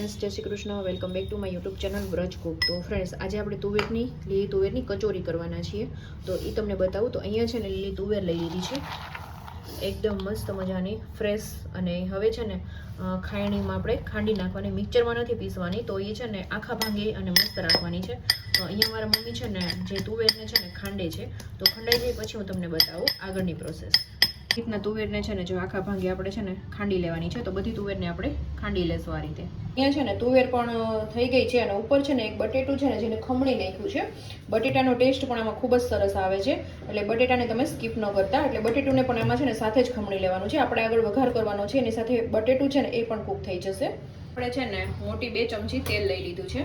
જય Shri Krishna. Welcome back to my YouTube channel Vraj Cook. તો friends, આજે આપણે લીલી તુવેરની કચોરી કરવાના છીએ. તો એ તમને બતાવું. તો અહીંયા છે ને લીલી તુવેર લઈ લીધી છે, એકદમ મસ્ત મજાની ફ્રેશ. અને હવે છે ને ખાયણીમાં આપણે ખાંડી નાખવાની, મિક્સરમાં નથી પીસવાની. તો એ છે ને આખા ભાંગી અને મસ્ત રાખવાની છે. તો અહીંયા મારા મમ્મી છે ને જે તુવેરને છે ને ખાંડે છે. તો ખંડાઈ જાય પછી હું તમને બતાવું આગળની પ્રોસેસ. રીતના તુવેરને છે ને જો આખા ભાંગી આપણે છે ને ખાંડી લેવાની છે. તો બધી તુવેરને આપણે ખાંડી લેશું આ રીતે. અહીંયા છે ને તુવેર પણ થઈ ગઈ છે અને ઉપર છે ને એક બટેટું છે ને જેને ખમણી નાખ્યું છે. બટેટાનો ટેસ્ટ પણ આમાં ખૂબ જ સરસ આવે છે, એટલે બટેટાને તમે સ્કીપ ન કરતા. એટલે બટેટુને પણ આમાં છે ને સાથે જ ખમણી લેવાનું છે. આપણે આગળ વઘાર કરવાનો છે, એની સાથે બટેટું છે ને એ પણ કૂક થઈ જશે. આપણે છે ને મોટી 2 ચમચી તેલ લઈ લીધું છે.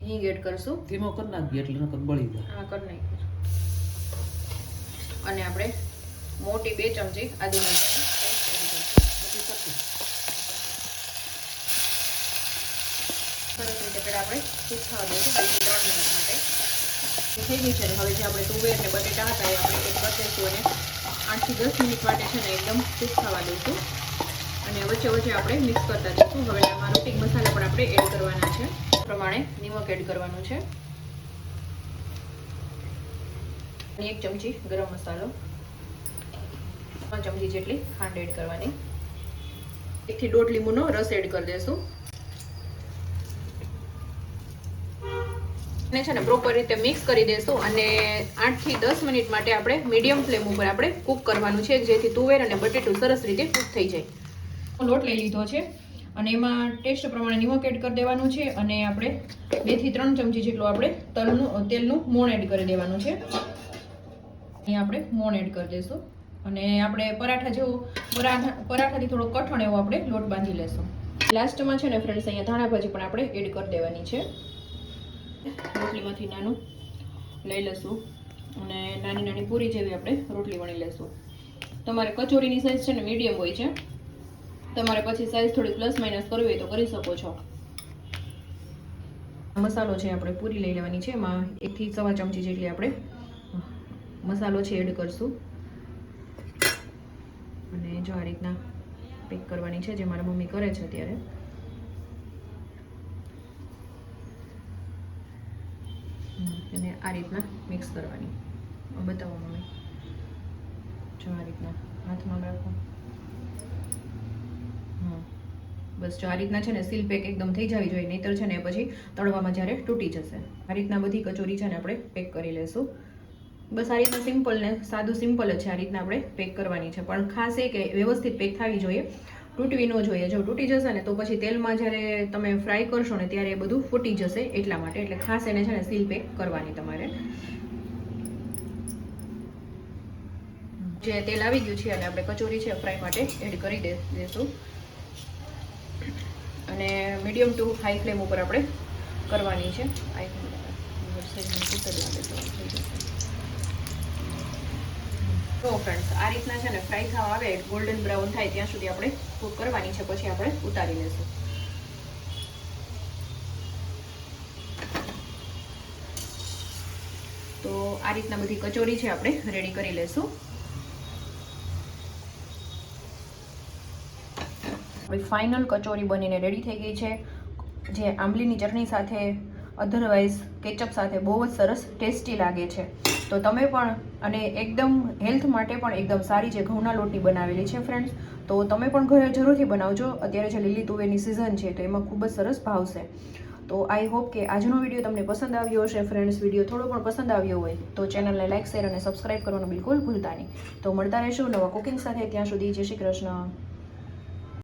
હિંગ એડ કરશું. ધીમો કરી નાખીએ એટલે નકર બળી જાય. હા, કરી નાખીએ. અને આપણે મોટી 2 ચમચી આદુ મરચાંની પેસ્ટ એડ કરશું. સરસ રીતે પહેલાં આપણે કૂક થવા દઈશું 2 થી 3 મિનિટ માટે. થઈ ગઈ છે. હવે જે આપણે તુવેર ને બટેટા હતા એ આપણે એડ કરી દઈશું અને 8 થી 10 મિનિટ માટે છે ને એકદમ કૂક થવા દઈશું. અને વચ્ચે વચ્ચે આપણે મિક્સ કરતા જઈશું. હવે આમાં રોટી મસાલા પણ આપણે એડ કરવાના છે. પ્રમાણે નિમક એડ કરવાનું છે અને 1 ચમચી ગરમ મસાલો, 3 ચમચી જેટલી ખાંડ એડ કરવાની. 1 થી 1.5 લીંબુનો રસ એડ કરી દઈશું. અને છે ને પ્રોપર રીતે મિક્સ કરી દઈશું અને 8 થી 10 મિનિટ માટે આપણે મીડિયમ ફ્લેમ ઉપર આપણે કૂક કરવાનું છે, જેથી તુવેર અને બટેટું સરસ રીતે કૂક થઈ જાય. લોટ લઈ લીધો છે અને એમાં ટેસ્ટ પ્રમાણે નિમક એડ કરી દેવાનું છે અને આપણે 2 થી 3 ચમચી જેટલું આપણે તેલનું મોણ એડ કરી દેવાનું છે. અહીંયા આપણે મોણ એડ કરી દઈશું અને આપણે પરાઠાથી થોડો કઠણ એવો આપણે લોટ બાંધી લેશું. લાસ્ટમાં છે ને ફ્રેન્ડ્સ અહીંયા ધાણા ભાજી પણ આપણે એડ કરી દેવાની છે. રોટલીમાંથી નાનું લઈ લેશું અને નાની નાની પૂરી જેવી આપણે રોટલી વણી લેશું. તમારે કચોરીની સાઈઝ છે ને મીડિયમ હોય છે. તમારે પછી સાઈઝ થોડી પ્લસ માઇનસ કરવી હોય તો કરી શકો છો. મસાલો છે આપણે પૂરી લઈ લેવાની છે. એમાં 1 થી 1.25 ચમચી જેટલી આપણે મસાલો છે એડ કરશું અને જો આ રીતના પેક કરવાની છે, જે મારા મમ્મી કરે છે અત્યારે. અને આ રીતના મિક્સ કરવાની. બતાવો મમ્મી. જો આ રીતના હાથમાં રાખો. બસ જો આ રીતના છે ને સીલ પેક એકદમ થઈ જવી જોઈએ, નહીતર છે ને પછી તળવામાં જ્યારે તૂટી જશે. આ રીતના બધી કચોરી છે ને આપણે પેક કરી લેશું. બસ આ રીતના સિમ્પલ ને સાદું સિમ્પલ જ છે. આ રીતના આપણે પેક કરવાની છે, પણ ખાસ એ કે વ્યવસ્થિત પેક થવી જોઈએ, તૂટવી ન જોઈએ. જો તૂટી જશે ને તો પછી તેલમાં જ્યારે તમે ફ્રાય કરશો ને ત્યારે એ બધું ફૂટી જશે, એટલા માટે. એટલે ખાસ એને છે ને સીલ પેક કરવાની તમારે. જે તેલ આવી ગયું છે અને આપણે કચોરી છે ફ્રાય માટે એડ કરી દઈશું અને મીડિયમ ટુ હાઈ ફ્લેમ ઉપર આપણે કરવાની છે. તો ફ્રેન્ડ્સ, આ રીતના છે ને ફ્રાય થવા આવે, ગોલ્ડન બ્રાઉન થાય ત્યાં સુધી આપણે કૂક કરવાની છે. પછી આપણે ઉતારી લઈશું. તો આ રીતના બધી કચોરી છે આપણે રેડી કરી લઈશું. આપણી ફાઇનલ કચોરી બનીને રેડી થઈ ગઈ છે, જે આંબલીની ચટણી સાથે, અધરવાઇઝ કેચઅપ સાથે બહુ જ સરસ ટેસ્ટી લાગે છે. તો તમે પણ, અને એકદમ હેલ્થ માટે પણ એકદમ સારી, જે ઘઉંના લોટની બનાવેલી છે ફ્રેન્ડ્સ. તો તમે પણ ઘરે જરૂરથી બનાવજો. અત્યારે જે લીલી તુવેરની સિઝન છે તો એમાં ખૂબ જ સરસ ભાવશે. તો આઈ હોપ કે આજનો વિડીયો તમને પસંદ આવ્યો હશે ફ્રેન્ડ્સ. વિડીયો થોડો પણ પસંદ આવ્યો હોય તો ચેનલને લાઇક, શેર અને સબસ્ક્રાઈબ કરવાનું બિલકુલ ભૂલતા નહીં. તો મળતા રહેશું નવા કુકિંગ સાથે. ત્યાં સુધી જય શ્રી કૃષ્ણ.